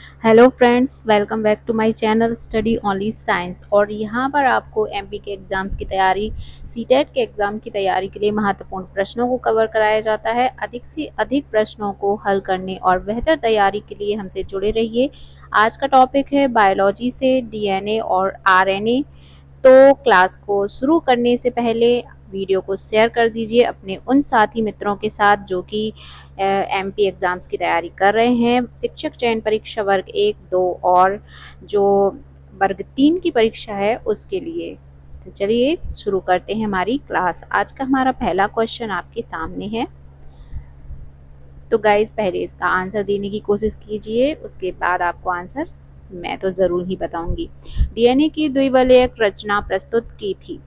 Hello friends, welcome back to my channel study only science. और यहाँ पर आपको एमपी के एग्ज़ाम्स की तैयारी, सीटेट के एग्ज़ाम की तैयारी के लिए महत्वपूर्ण प्रश्नों को कवर कराया जाता है। अधिक से अधिक प्रश्नों को हल करने और बेहतर तैयारी के लिए हमसे जुड़े रहिए। आज का टॉपिक है बायोलॉजी से डीएनए और आरएनए। तो क्लास को शुरू करने से पहले वीडियो को शेयर कर दीजिए अपने उन साथी मित्रों के साथ जो कि एमपी एग्ज़ाम्स की तैयारी कर रहे हैं, शिक्षक चयन परीक्षा वर्ग 1, 2 और जो वर्ग 3 की परीक्षा है उसके लिए। तो चलिए शुरू करते हैं हमारी क्लास। आज का हमारा पहला क्वेश्चन आपके सामने है। तो गाइज पहले इसका आंसर देने की कोशिश कीजिए, उसके बाद आपको आंसर मैं तो ज़रूर ही बताऊंगी। डीएनए की द्विवलयक रचना प्रस्तुत की थी।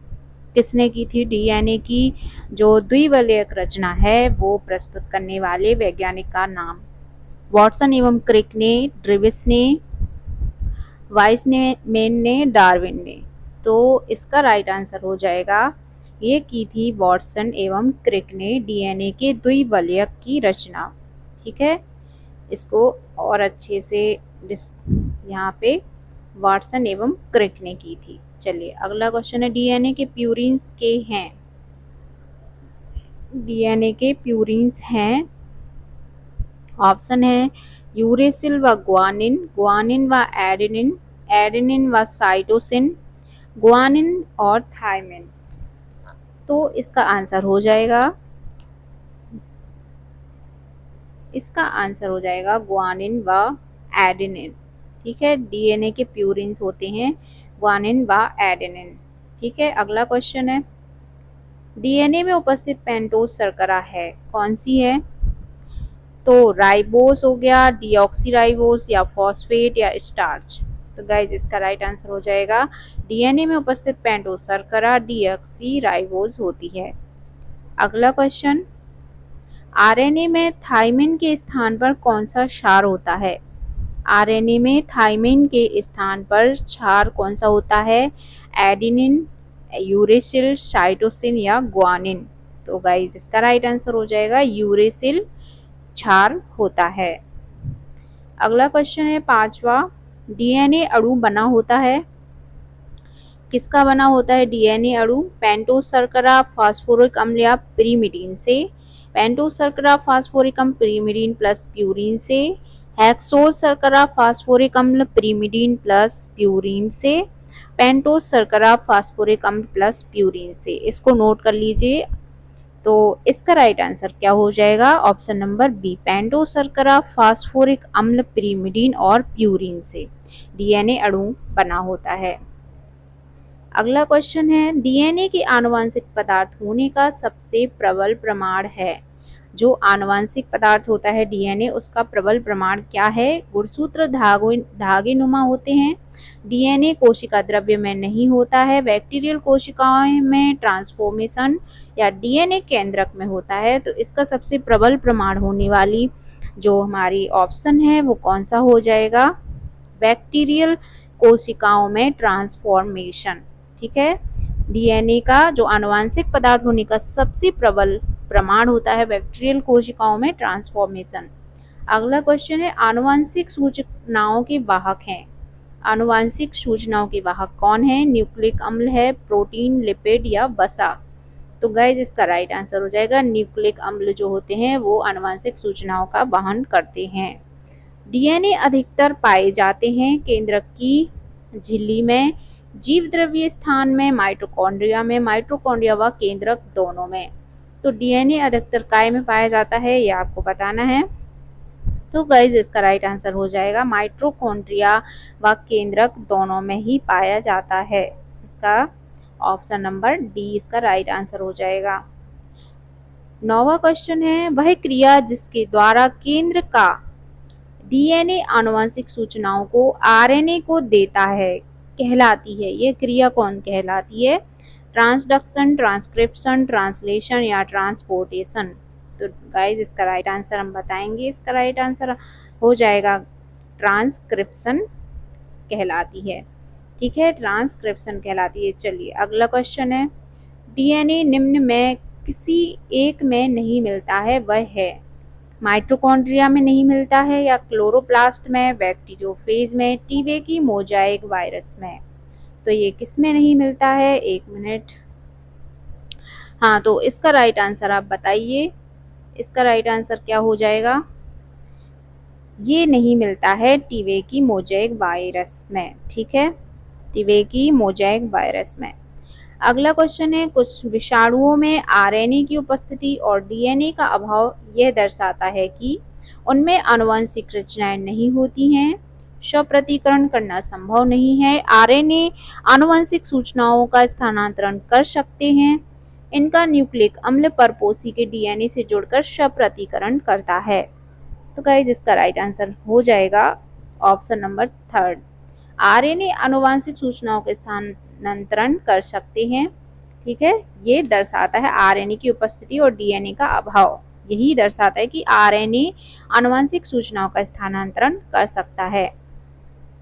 किसने की थी? डीएनए की जो द्विवलयक रचना है वो प्रस्तुत करने वाले वैज्ञानिक का नाम। वॉटसन एवं क्रिक ने, ड्रेविस ने, वाइसमैन ने, डार्विन ने। तो इसका राइट आंसर हो जाएगा, ये की थी वॉटसन एवं क्रिक ने डीएनए के द्विवलयक की रचना। ठीक है, इसको और अच्छे से यहाँ पे वाटसन एवं क्रिक ने की थी। चलिए अगला क्वेश्चन है, डीएनए के प्यूरिन्स के हैं। डीएनए के प्यूरिन्स हैं, ऑप्शन है यूरेसिल व ग्वानिन, ग्वानिन व एडेनिन, एडेनिन व साइटोसिन, ग्वानिन और थायमिन। तो इसका आंसर हो जाएगा, इसका आंसर हो जाएगा ग्वानिन व एडेनिन। ठीक है, डीएनए के प्यूरिन्स होते हैं ग्वानिन व एडेनिन। ठीक है, अगला क्वेश्चन है, डीएनए में उपस्थित पेंटोज शर्करा है, कौन सी है? तो राइबोस हो गया, डीऑक्सीराइबोस या फॉस्फेट या स्टार्च। तो गाइज इसका राइट आंसर हो जाएगा, डीएनए में उपस्थित पेंटोज शर्करा डीऑक्सीराइबोस होती है। अगला क्वेश्चन, आरएनए में थाइमिन के स्थान पर कौन सा क्षार होता है? आरएनए में थाइमिन के स्थान पर क्षार कौन सा होता है? एडेनिन, यूरेसिल, साइटोसिन या ग्वानिन। तो गाइज इसका राइट आंसर हो जाएगा यूरेसिल क्षार होता है। अगला क्वेश्चन है पांचवा, डीएनए अणु बना होता है, किसका बना होता है डीएनए अणु? पेंटोज शर्करा, फास्फोरिक अम्ल या पिरिमिडीन से। पेंटोज शर्करा, फास्फोरिक अम्ल, पिरिमिडीन प्लस प्यूरिन से। हेक्सोज शर्करा, फास्फोरिक अम्ल, पिरिमिडीन प्लस प्यूरिन से। पेंटोज शर्करा, फास्फोरिक अम्ल प्लस प्यूरिन से। इसको नोट कर लीजिए। तो इसका राइट आंसर क्या हो जाएगा? ऑप्शन नंबर बी, पेंटोज शर्करा, फास्फोरिक अम्ल, पिरिमिडीन और प्यूरिन से डीएनए अणु बना होता है। अगला क्वेश्चन है, डीएनए के आनुवंशिक पदार्थ होने का सबसे प्रबल प्रमाण है। जो आनुवंशिक पदार्थ होता है डीएनए, उसका प्रबल प्रमाण क्या है? गुणसूत्र धागे नुमा होते हैं, डीएनए कोशिका द्रव्य में नहीं होता है, बैक्टीरियल कोशिकाओं में ट्रांसफॉर्मेशन या डीएनए केंद्रक में होता है। तो इसका सबसे प्रबल प्रमाण होने वाली जो हमारी ऑप्शन है वो कौन सा हो जाएगा? बैक्टीरियल कोशिकाओं में ट्रांसफॉर्मेशन। ठीक है, डीएनए का जो आनुवंशिक पदार्थ होने का सबसे प्रबल प्रमाण होता है बैक्टीरियल कोशिकाओं में ट्रांसफॉर्मेशन। अगला क्वेश्चन है, आनुवंशिक सूचनाओं के वाहक हैं। आनुवंशिक सूचनाओं के वाहक कौन है? न्यूक्लिक अम्ल है, प्रोटीन, लिपिड या वसा। तो गाइज इसका राइट आंसर हो जाएगा न्यूक्लिक अम्ल जो होते हैं वो आनुवंशिक सूचनाओं का वहन करते हैं। डीएनए अधिकतर पाए जाते हैं केंद्रक की झिल्ली में, जीव द्रव्य स्थान में, माइटोकॉन्ड्रिया में, माइटोकॉन्ड्रिया व केंद्रक दोनों में। तो डीएनए अधिकतर काय में पाया जाता है ये आपको बताना है। तो गाइज इसका राइट आंसर हो जाएगा माइटोकॉन्ड्रिया व केंद्रक दोनों में ही पाया जाता है। इसका ऑप्शन नंबर डी इसका राइट आंसर हो जाएगा। नौवां क्वेश्चन है, वह क्रिया जिसके द्वारा केंद्र का डीएनए आनुवंशिक सूचनाओं को आरएनए को देता है कहलाती है, यह क्रिया कौन कहलाती है? ट्रांसडक्शन, ट्रांसक्रिप्शन, ट्रांसलेशन या ट्रांसपोर्टेशन। तो गाइज इसका राइट आंसर हम बताएंगे, इसका राइट आंसर हो जाएगा ट्रांसक्रिप्शन कहलाती है। ठीक है, ट्रांसक्रिप्शन कहलाती है। चलिए अगला क्वेश्चन है, डीएनए निम्न में किसी एक में नहीं मिलता है, वह है? माइटोकॉन्ड्रिया में नहीं मिलता है, या क्लोरोप्लास्ट में, बैक्टीरियोफेज में, टीबे की मोजाइक वायरस में। तो ये किस में नहीं मिलता है? 1 मिनट। हाँ, तो इसका राइट आंसर आप बताइए, इसका राइट आंसर क्या हो जाएगा? ये नहीं मिलता है टीबे की मोजाइक वायरस में। ठीक है, टीबे की मोजाइक वायरस में। अगला क्वेश्चन है, कुछ विषाणुओं में आरएनए की उपस्थिति और डीएनए का अभाव यह दर्शाता है कि उनमें आनुवंशिक रचनाएं नहीं होती हैं, स्वप्रतिकरण करना संभव नहीं है, आरएनए आनुवंशिक सूचनाओं का स्थानांतरण कर सकते हैं, इनका न्यूक्लिक अम्ल परपोषी के डीएनए से जुड़कर स्वप्रतिकरण करता है। तो गाइस इसका राइट आंसर हो जाएगा ऑप्शन नंबर 3, आरएनए आनुवंशिक सूचनाओं के स्थानांतरण कर सकते हैं। ठीक है, ये दर्शाता है आरएनए की उपस्थिति और डीएनए का अभाव, यही दर्शाता है कि आरएनए आनुवंशिक सूचनाओं का स्थानांतरण कर सकता है।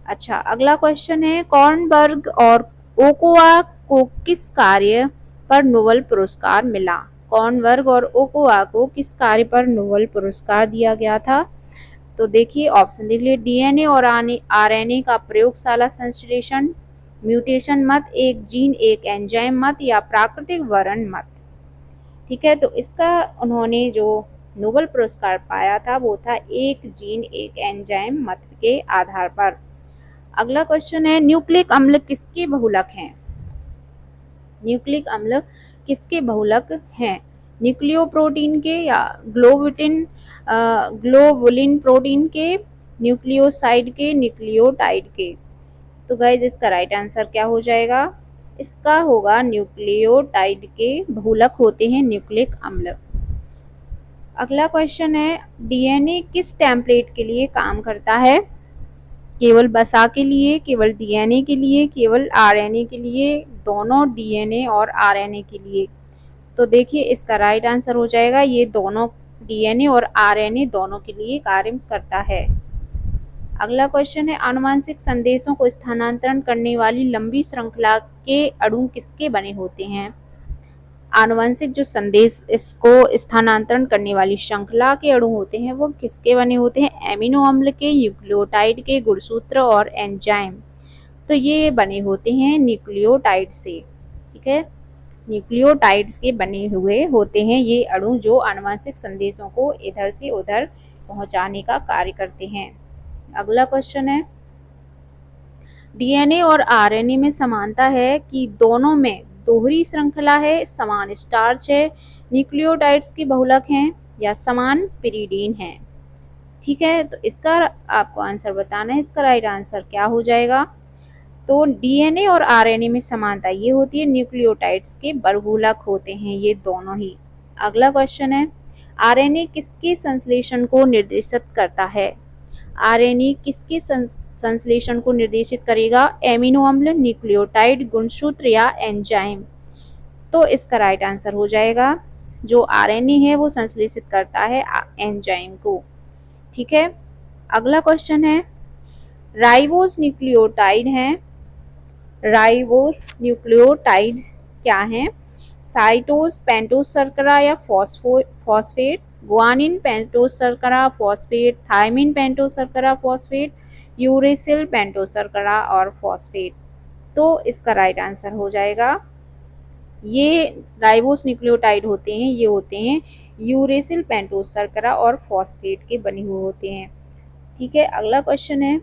अच्छा, अगला क्वेश्चन है, कॉर्नबर्ग और ओकोआ को किस कार्य पर नोबेल पुरस्कार मिला? कॉर्नबर्ग और ओकोआ को किस कार्य पर नोबेल पुरस्कार दिया गया था? तो देखिए ऑप्शन देख लीजिए, डीएनए और आरएनए का प्रयोगशाला संश्लेषण, म्यूटेशन मत, एक जीन एक एंजाइम मत, या प्राकृतिक वर्ण मत। ठीक है, तो इसका उन्होंने जो नोबेल पुरस्कार पाया था वो था एक जीन एक एंजाइम मत के आधार पर। अगला क्वेश्चन है, न्यूक्लिक अम्ल किसके बहुलक हैं? न्यूक्लिक अम्ल किसके बहुलक हैं? न्यूक्लियोप्रोटीन के, या ग्लोबुलिन प्रोटीन के, न्यूक्लियोसाइड के, न्यूक्लियोटाइड के। तो गाइज इसका राइट आंसर क्या हो जाएगा? इसका होगा न्यूक्लियोटाइड के बहुलक होते हैं न्यूक्लिक अम्ल। अगला क्वेश्चन है, डीएनए किस टेम्पलेट के लिए काम करता है? केवल बसा के लिए, केवल डीएनए के लिए, केवल आरएनए के लिए, दोनों डीएनए और आरएनए के लिए। तो देखिए इसका राइट आंसर हो जाएगा ये दोनों, डीएनए और आरएनए दोनों के लिए कार्य करता है। अगला क्वेश्चन है, आनुवंशिक संदेशों को स्थानांतरण करने वाली लंबी श्रृंखला के अणु किसके बने होते हैं? आनुवंशिक जो संदेश इसको स्थानांतरण करने वाली श्रृंखला के अणु होते हैं वो किसके बने होते हैं? एमिनो अम्ल के, न्यूक्लियोटाइड के, गुणसूत्र और एंजाइम। तो ये बने होते हैं न्यूक्लियोटाइड से। ठीक है, न्यूक्लियोटाइड्स के बने हुए होते हैं ये अणु जो आनुवंशिक संदेशों को इधर से उधर पहुंचाने का कार्य करते हैं। अगला क्वेश्चन है, डीएनए और आरएनए में समानता है कि दोनों में दोहरी श्रृंखला है, समान स्टार्च है, न्यूक्लियोटाइड्स के बहुलक हैं, या समान पिरिडीन है? ठीक है, तो इसका आपको आंसर बताना है, इसका राइट आंसर क्या हो जाएगा? तो डीएनए और आरएनए में समानता ये होती है, न्यूक्लियोटाइड्स के बहुलक होते हैं ये दोनों ही। अगला क्वेश्चन है, आरएनए किसके संश्लेषण को निर्देशित करता है? आरएनए किसके संश्लेषण को निर्देशित करेगा? एमिनो अम्ल, न्यूक्लियोटाइड, गुणसूत्र या एंजाइम? तो इसका राइट आंसर हो जाएगा जो आरएनए है वो संश्लेषित करता है एंजाइम को। ठीक है, अगला क्वेश्चन है, राइबोस न्यूक्लियोटाइड है, राइबोस न्यूक्लियोटाइड क्या है? साइटोस, पेंटोस शर्करा या फॉस्फेट, गुआनिन, पेंटोस शर्करा, फॉस्फेट, थायमिन, पेंटोस शर्करा, फॉस्फेट, यूरेसिल, पेंटोस शर्करा और फॉस्फेट। तो इसका राइट आंसर हो जाएगा, ये राइबोस न्यूक्लियोटाइड होते हैं ये होते हैं यूरेसिल, पेंटोस शर्करा और फॉस्फेट के बने हुए होते हैं। ठीक है, अगला क्वेश्चन है,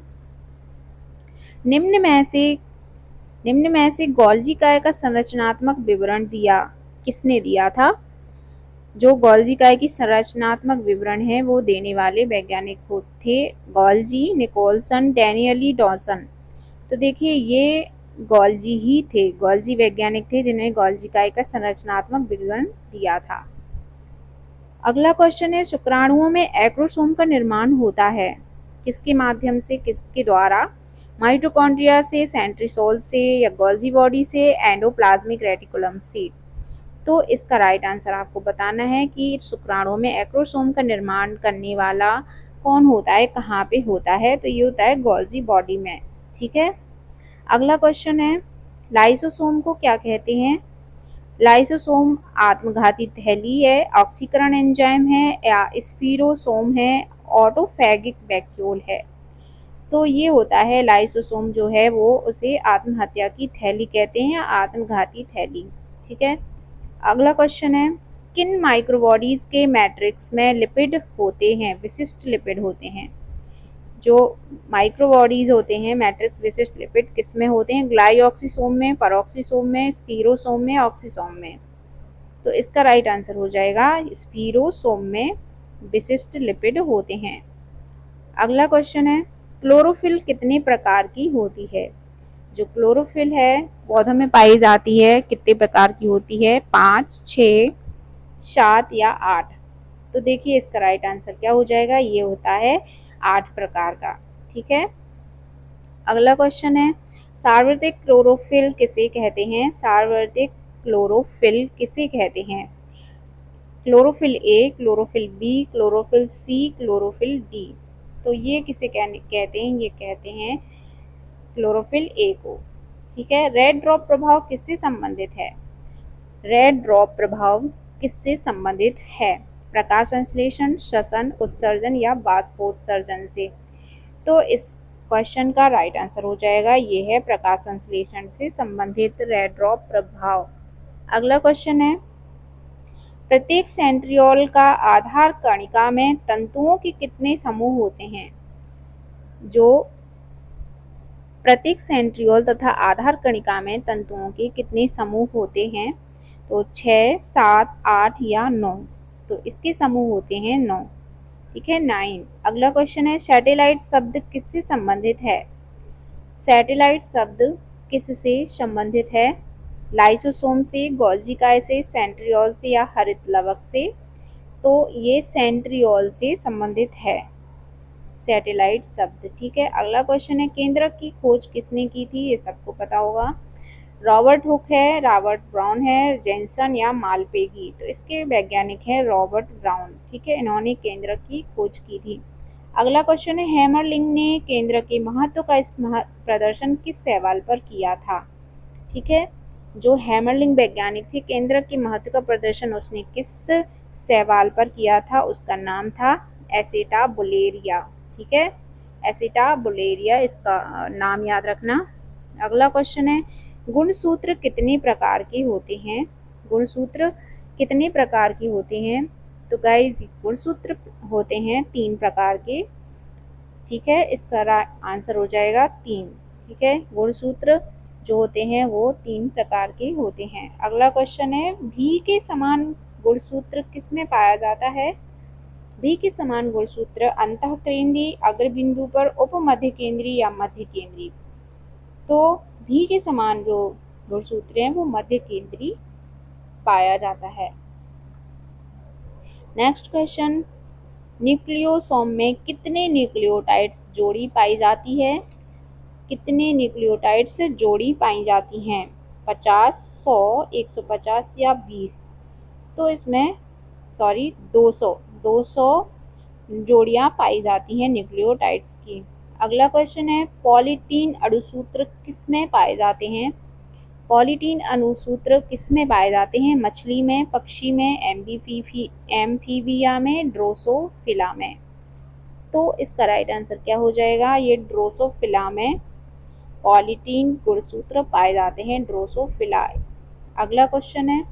निम्न में से गोल्जी काय का संरचनात्मक विवरण किसने दिया था? जो गोल्जी काय की संरचनात्मक विवरण है वो देने वाले वैज्ञानिक थे गोल्जी, निकोलसन, डैनियली, डॉसन। तो देखिए ये गोल्जी ही थे, गोल्जी वैज्ञानिक थे जिन्हें गोल्जी काय का संरचनात्मक विवरण दिया था। अगला क्वेश्चन है, शुक्राणुओं में एक्रोसोम का निर्माण होता है किसके माध्यम से, किसके द्वारा? माइटोकॉन्ड्रिया से, सेंट्रियोल से, या गोल्जी बॉडी से, एंडोप्लाज्मिक रेटिकुलम से? तो इसका राइट आंसर आपको बताना है कि शुक्राणुओं में एक्रोसोम का निर्माण करने वाला कौन होता है, कहाँ पे होता है? तो ये होता है गोल्जी बॉडी में। ठीक है, अगला क्वेश्चन है, लाइसोसोम को क्या कहते हैं? लाइसोसोम आत्मघाती थैली है, ऑक्सीकरण एंजाइम है या स्फीरोसोम है, ऑटोफैगिक वैक्यूल है। तो ये होता है लाइसोसोम जो है वो उसे आत्महत्या की थैली कहते हैं या आत्मघाती थैली। ठीक है, अगला क्वेश्चन है किन माइक्रोबॉडीज के मैट्रिक्स में लिपिड होते हैं, विशिष्ट लिपिड होते हैं। जो माइक्रोबॉडीज होते हैं मैट्रिक्स विशिष्ट लिपिड किस में होते हैं, ग्लाइऑक्सीसोम में, पेरोक्सीसोम में, स्फीरोसोम में, ऑक्सीसोम में। तो इसका राइट आंसर हो जाएगा स्फीरोसोम में विशिष्ट लिपिड होते हैं। अगला क्वेश्चन है क्लोरोफिल कितने प्रकार की होती है। जो क्लोरोफिल है पौधों में पाई जाती है कितने प्रकार की होती है, 5, 6, 7 या 8। तो देखिए इसका राइट आंसर क्या हो जाएगा, ये होता है 8 प्रकार का। ठीक है, अगला क्वेश्चन है सार्वत्रिक क्लोरोफिल किसे कहते हैं, सार्वत्रिक क्लोरोफिल किसे कहते हैं। Chlorophyll A, chlorophyll B, chlorophyll C, chlorophyll D. तो ये किसे कहते हैं, ये कहते हैं क्लोरोफिल ए को। ठीक है, रेड ड्रॉप प्रभाव किससे संबंधित है, रेड ड्रॉप प्रभाव किससे संबंधित है, प्रकाश संश्लेषण, श्वसन, उत्सर्जन या वाष्पोत्सर्जन से। तो इस क्वेश्चन का राइट आंसर हो जाएगा ये है प्रकाश संश्लेषण से संबंधित रेड ड्रॉप प्रभाव। अगला क्वेश्चन है प्रत्येक सेंट्रियोल का आधार कणिका में तंतुओं के कितने समूह होते हैं। जो प्रत्येक सेंट्रियोल तथा आधार कणिका में तंतुओं के कितने समूह होते हैं, तो 6, 7, 8 या 9। तो इसके समूह होते हैं 9। ठीक है, 9। अगला क्वेश्चन है सैटेलाइट शब्द किससे संबंधित है, सैटेलाइट शब्द किससे संबंधित है, लाइसोसोम से, गोल्जी काय से, सेंट्रियोल से या हरित लवक से। तो ये सेंट्रियोल से संबंधित है सैटेलाइट शब्द। ठीक है, अगला क्वेश्चन है केंद्रक की खोज किसने की थी, ये सबको पता होगा, रॉबर्ट हुक है, रॉबर्ट ब्राउन है, जेनसन या मालपेगी। तो इसके वैज्ञानिक है रॉबर्ट ब्राउन। ठीक है, इन्होंने केंद्रक की खोज की थी। अगला क्वेश्चन है हैमरलिंग ने केंद्र के महत्व का प्रदर्शन किस सवाल पर किया था। ठीक है, जो हैमरलिंग वैज्ञानिक थे केंद्र के महत्व का प्रदर्शन उसने किस सवाल पर किया था, उसका नाम था एसिटाबुलेरिया। ठीक है, एसिटाबुलेरिया इसका नाम याद रखना। अगला क्वेश्चन है गुणसूत्र कितने प्रकार के होते हैं, गुणसूत्र कितने प्रकार के होते हैं। तो गाइस गुणसूत्र होते हैं 3 प्रकार के। ठीक है, इसका आंसर हो जाएगा 3। ठीक है, गुणसूत्र जो होते हैं वो 3 प्रकार के होते हैं। अगला क्वेश्चन है भी के समान गुणसूत्र किस में पाया जाता है, भी के समान गुणसूत्र अंतःकेंद्रीय, अग्रबिंदु पर, उपमध्य केंद्रीय या मध्य केंद्रीय। तो भी के समान जो गुणसूत्र हैं वो मध्य केंद्रीय पाया जाता है। नेक्स्ट क्वेश्चन न्यूक्लियोसोम में कितने न्यूक्लियोटाइड्स जोड़ी पाई जाती है, कितने न्यूक्लियोटाइड्स जोड़ी पाई जाती हैं, 50, 100, 150 या 20। तो इसमें 200 जोड़ियां पाई जाती हैं न्यूक्लियोटाइड्स की। अगला क्वेश्चन है पॉलीटीन अणुसूत्र किस में पाए जाते हैं, पॉलीटीन अणुसूत्र किस में पाए जाते हैं, मछली में, पक्षी में, एम्फीबिया में, ड्रोसोफिला में। तो इसका राइट आंसर क्या हो जाएगा, ये ड्रोसोफिला में पॉलीटीन गुणसूत्र पाए जाते हैं, ड्रोसोफिला। अगला क्वेश्चन है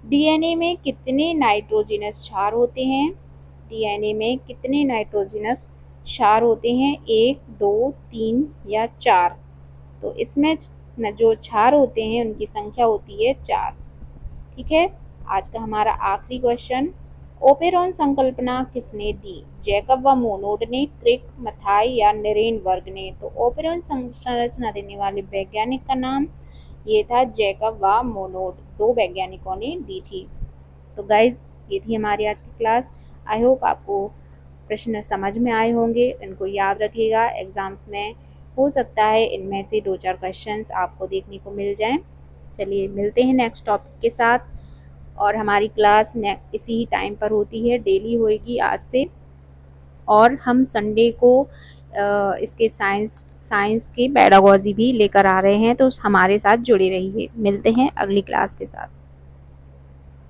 डीएनए में कितने नाइट्रोजनस क्षार होते हैं, डीएनए में कितने नाइट्रोजनस क्षार होते हैं, 1, 2, 3 या 4। तो इसमें जो क्षार होते हैं उनकी संख्या होती है 4। ठीक है, आज का हमारा आखिरी क्वेश्चन ओपेरॉन संकल्पना किसने दी, जैकब व मोनोड ने, क्रिक, मथाई या नेरेनबर्ग ने। तो ओपेरॉन संरचना देने वाले वैज्ञानिक का नाम ये था जैकब व मोनोड, 2 वैज्ञानिकों ने दी थी। तो गाइज ये थी हमारी आज की क्लास। आई होप आपको प्रश्न समझ में आए होंगे, इनको याद रखिएगा, एग्जाम्स में हो सकता है इनमें से 2-4 क्वेश्चंस आपको देखने को मिल जाएं। चलिए मिलते हैं नेक्स्ट टॉपिक के साथ, और हमारी क्लास इसी टाइम पर होती है, डेली होएगी आज से। और हम संडे को इसके साइंस साइंस की पेडागोजी भी लेकर आ रहे हैं, तो हमारे साथ जुड़े रहिए। मिलते हैं अगली क्लास के साथ।